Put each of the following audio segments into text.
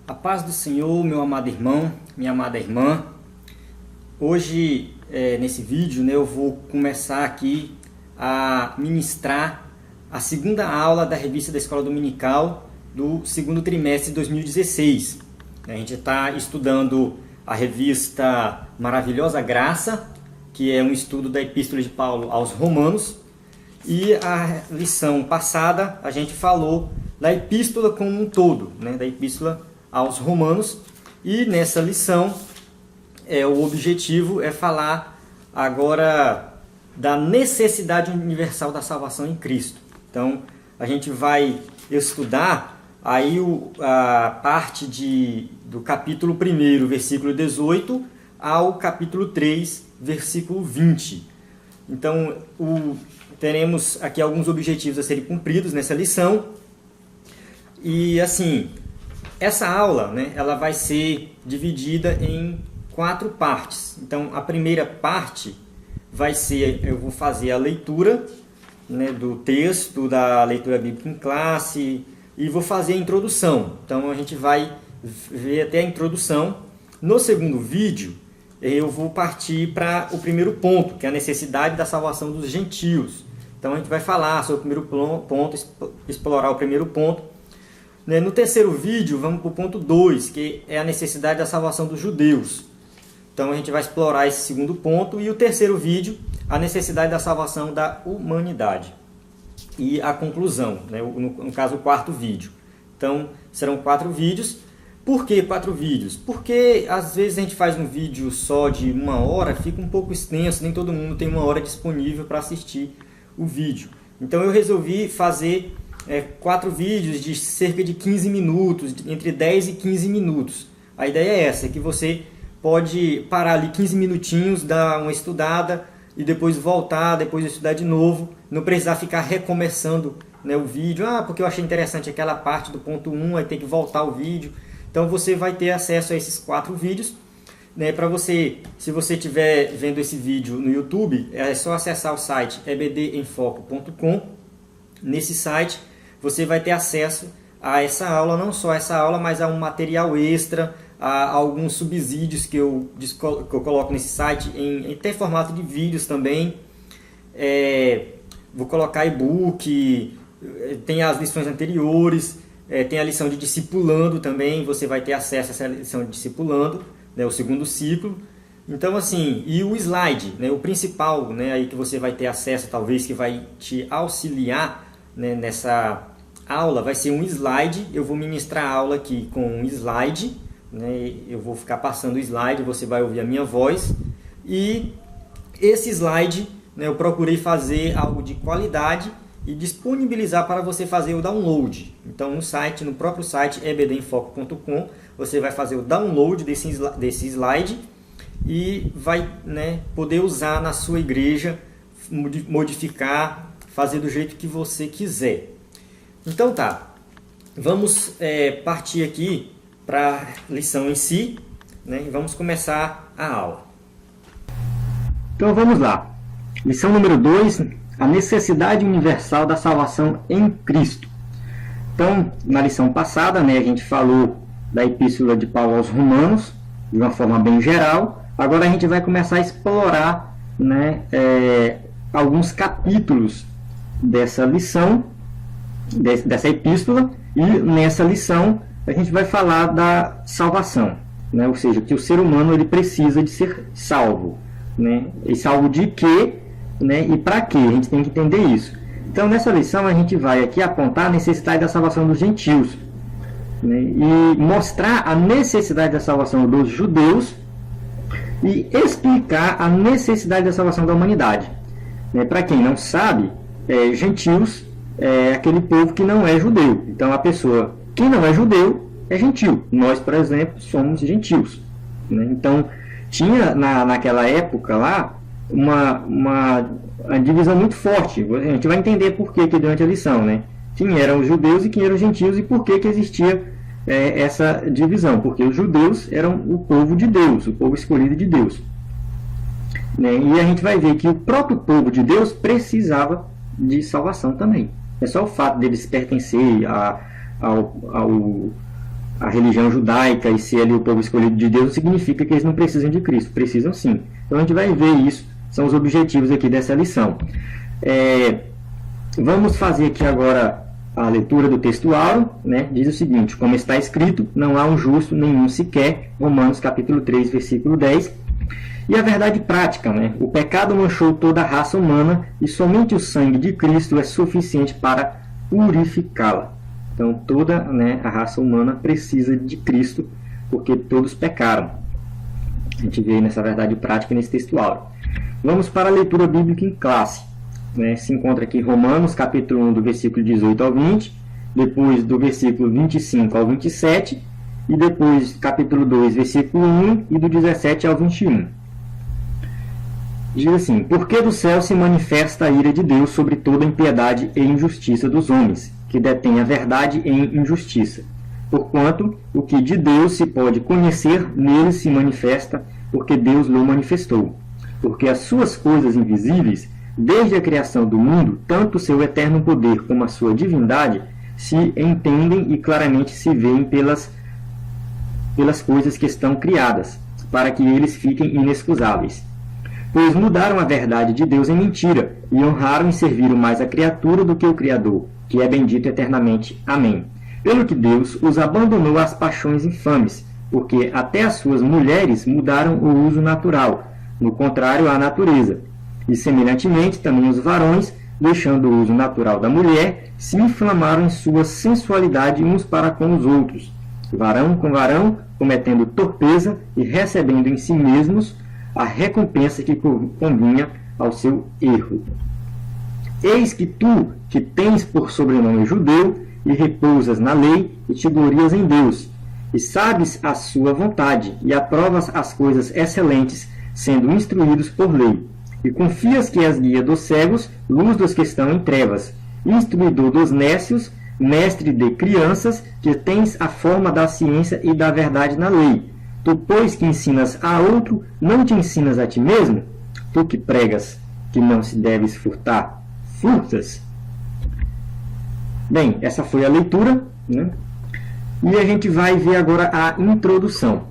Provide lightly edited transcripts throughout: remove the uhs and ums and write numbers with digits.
A paz do Senhor, meu amado irmão, minha amada irmã. Hoje, nesse vídeo, eu vou começar aqui a ministrar a segunda aula da revista da Escola Dominical do segundo trimestre de 2016. A gente está estudando a revista Maravilhosa Graça, que é um estudo da Epístola de Paulo aos Romanos. E a lição passada a gente falou da Epístola como um todo, da Epístola aos Romanos, e nessa lição o objetivo é falar agora da necessidade universal da salvação em Cristo. Então a gente vai estudar aí a parte do capítulo 1, versículo 18 ao capítulo 3, versículo 20. Então teremos aqui alguns objetivos a serem cumpridos nessa lição. E assim, essa aula, ela vai ser dividida em 4 partes. Então, a primeira parte vai ser, eu vou fazer a leitura do texto, da leitura bíblica em classe, e vou fazer a introdução. Então, a gente vai ver até a introdução. No segundo vídeo, eu vou partir para o primeiro ponto, que é a necessidade da salvação dos gentios. Então, a gente vai falar sobre o primeiro ponto, explorar o primeiro ponto. No terceiro vídeo, vamos para o ponto 2, que é a necessidade da salvação dos judeus. Então, a gente vai explorar esse segundo ponto. E o terceiro vídeo, a necessidade da salvação da humanidade. E a conclusão, no caso, o quarto vídeo. Então, serão 4 vídeos. Por que 4 vídeos? Porque, às vezes, a gente faz um vídeo só de 1 hora, fica um pouco extenso, nem todo mundo tem 1 hora disponível para assistir o vídeo. Então, eu resolvi fazer 4 vídeos de cerca de 15 minutos, entre 10 e 15 minutos. A ideia é essa, que você pode parar ali 15 minutinhos, dar uma estudada e depois voltar, depois estudar de novo. Não precisar ficar recomeçando o vídeo. Porque eu achei interessante aquela parte do ponto 1, aí tem que voltar o vídeo. Então você vai ter acesso a esses 4 vídeos. Para você, se você estiver vendo esse vídeo no YouTube, é só acessar o site ebdenfoco.com. Nesse site você vai ter acesso a essa aula, não só essa aula, mas a um material extra, a alguns subsídios que eu coloco nesse site em até formato de vídeos também. Vou colocar e-book, tem as lições anteriores, tem a lição de discipulando também, você vai ter acesso a essa lição de discipulando, o segundo ciclo. Então assim, e o slide, o principal, aí que você vai ter acesso, talvez que vai te auxiliar nessa aula, vai ser um slide. Eu vou ministrar a aula aqui com um slide, eu vou ficar passando o slide, você vai ouvir a minha voz, e esse slide, eu procurei fazer algo de qualidade e disponibilizar para você fazer o download. Então no próprio site ebdenfoco.com, você vai fazer o download desse slide e vai poder usar na sua igreja, modificar, fazer do jeito que você quiser. Então tá, vamos partir aqui para a lição em si, e vamos começar a aula. Então vamos lá. Lição número 2, a necessidade universal da salvação em Cristo. Então, na lição passada, a gente falou da Epístola de Paulo aos Romanos, de uma forma bem geral. Agora a gente vai começar a explorar alguns capítulos dessa lição, dessa epístola, e nessa lição a gente vai falar da salvação, ou seja, que o ser humano ele precisa de ser salvo, e salvo de quê, e para quê? A gente tem que entender isso. Então nessa lição a gente vai aqui apontar a necessidade da salvação dos gentios, e mostrar a necessidade da salvação dos judeus e explicar a necessidade da salvação da humanidade. Para quem não sabe, gentios é aquele povo que não é judeu. Então a pessoa que não é judeu é gentil. Nós, por exemplo, somos gentios. Então tinha naquela época lá uma divisão muito forte. A gente vai entender por que durante a lição. Quem eram os judeus e quem eram os gentios, e por que existia essa divisão. Porque os judeus eram o povo de Deus, o povo escolhido de Deus. E a gente vai ver que o próprio povo de Deus precisava de salvação também. É só o fato deles pertencer ao a religião judaica e ser ali o povo escolhido de Deus, não significa que eles não precisam de Cristo. Precisam sim. Então a gente vai ver isso. São os objetivos aqui dessa lição. Vamos fazer aqui agora a leitura do texto áureo, né? Diz o seguinte: como está escrito, não há um justo nenhum sequer. Romanos capítulo 3, versículo 10. E a verdade prática, né? O pecado manchou toda a raça humana e somente o sangue de Cristo é suficiente para purificá-la. Então toda, né, a raça humana precisa de Cristo, porque todos pecaram. A gente vê nessa verdade prática nesse texto áureo. Vamos para a leitura bíblica em classe. Se encontra aqui Romanos capítulo 1, do versículo 18 ao 20, depois do versículo 25 ao 27, e depois capítulo 2, versículo 1, e do 17 ao 21. Diz assim: porque do céu se manifesta a ira de Deus sobre toda a impiedade e injustiça dos homens, que detêm a verdade em injustiça. Porquanto o que de Deus se pode conhecer, nele se manifesta, porque Deus lhe manifestou. Porque as suas coisas invisíveis, desde a criação do mundo, tanto o seu eterno poder como a sua divindade, se entendem e claramente se veem pelas coisas que estão criadas, para que eles fiquem inexcusáveis. Pois mudaram a verdade de Deus em mentira, e honraram e serviram mais a criatura do que o Criador, que é bendito eternamente. Amém. Pelo que Deus os abandonou às paixões infames, porque até as suas mulheres mudaram o uso natural, no contrário à natureza. E semelhantemente também os varões, deixando o uso natural da mulher, se inflamaram em sua sensualidade uns para com os outros, varão com varão, cometendo torpeza e recebendo em si mesmos a recompensa que convinha ao seu erro. Eis que tu, que tens por sobrenome judeu, e repousas na lei, e te glorias em Deus, e sabes a sua vontade, e aprovas as coisas excelentes, sendo instruídos por lei, e confias que és guia dos cegos, luz dos que estão em trevas, instruidor dos nécios, mestre de crianças, que tens a forma da ciência e da verdade na lei. Tu, pois, que ensinas a outro, não te ensinas a ti mesmo? Tu que pregas que não se deves furtar, furtas? Bem, essa foi a leitura, né? E a gente vai ver agora a introdução.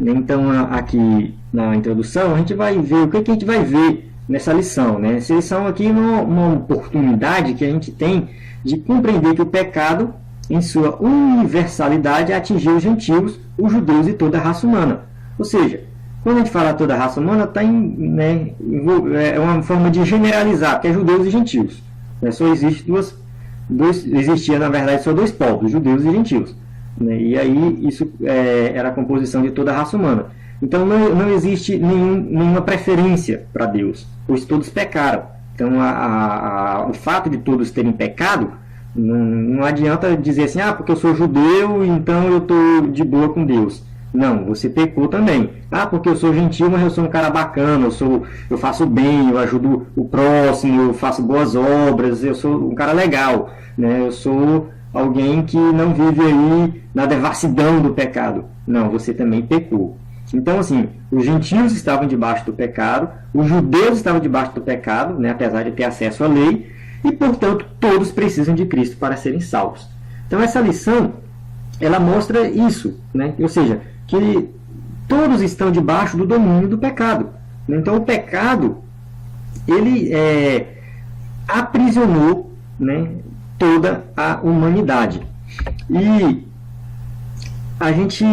Então, aqui na introdução, a gente vai ver o que a gente vai ver nessa lição, né? Essa lição aqui é uma oportunidade que a gente tem de compreender que o pecado, em sua universalidade, atingiu os gentios, os judeus e toda a raça humana. Ou seja, quando a gente fala toda a raça humana, é uma forma de generalizar, que é judeus e gentios. Só existe existia, na verdade, só dois povos, judeus e gentios. E aí isso era a composição de toda a raça humana. Então não existe nenhuma preferência para Deus, pois todos pecaram. Então o fato de todos terem pecado, não adianta dizer assim, porque eu sou judeu, então eu estou de boa com Deus. Não, você pecou também. Porque eu sou gentil, mas eu sou um cara bacana, eu faço bem, eu ajudo o próximo, eu faço boas obras, eu sou um cara legal, né? Eu sou alguém que não vive aí na devassidão do pecado. Não, você também pecou. Então, assim, os gentios estavam debaixo do pecado, os judeus estavam debaixo do pecado, né, apesar de ter acesso à lei, e, portanto, todos precisam de Cristo para serem salvos. Então, essa lição, ela mostra isso, né? Ou seja, que todos estão debaixo do domínio do pecado. Então, o pecado, ele aprisionou, né, toda a humanidade. E a gente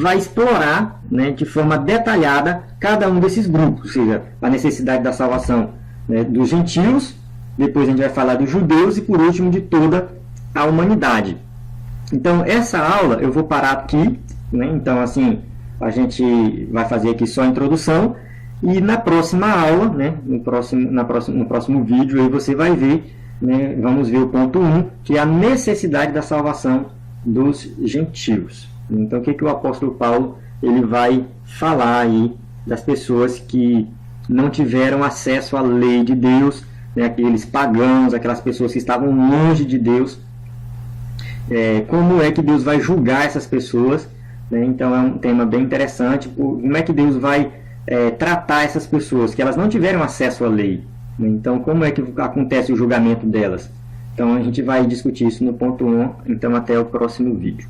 vai explorar, né, de forma detalhada cada um desses grupos, ou seja, a necessidade da salvação, né, dos gentios, depois a gente vai falar dos judeus e, por último, de toda a humanidade. Então, essa aula eu vou parar aqui, né? Então, assim, a gente vai fazer aqui só a introdução, e na próxima aula, né, no próximo vídeo, aí você vai ver, né, vamos ver o ponto 1, que é a necessidade da salvação dos gentios. Então, o que o apóstolo Paulo ele vai falar aí das pessoas que não tiveram acesso à lei de Deus, né, aqueles pagãos, aquelas pessoas que estavam longe de Deus. Como é que Deus vai julgar essas pessoas, né? Então é um tema bem interessante. Como é que Deus vai tratar essas pessoas que elas não tiveram acesso à lei, né? Então como é que acontece o julgamento delas? Então a gente vai discutir isso no ponto 1. Então até o próximo vídeo.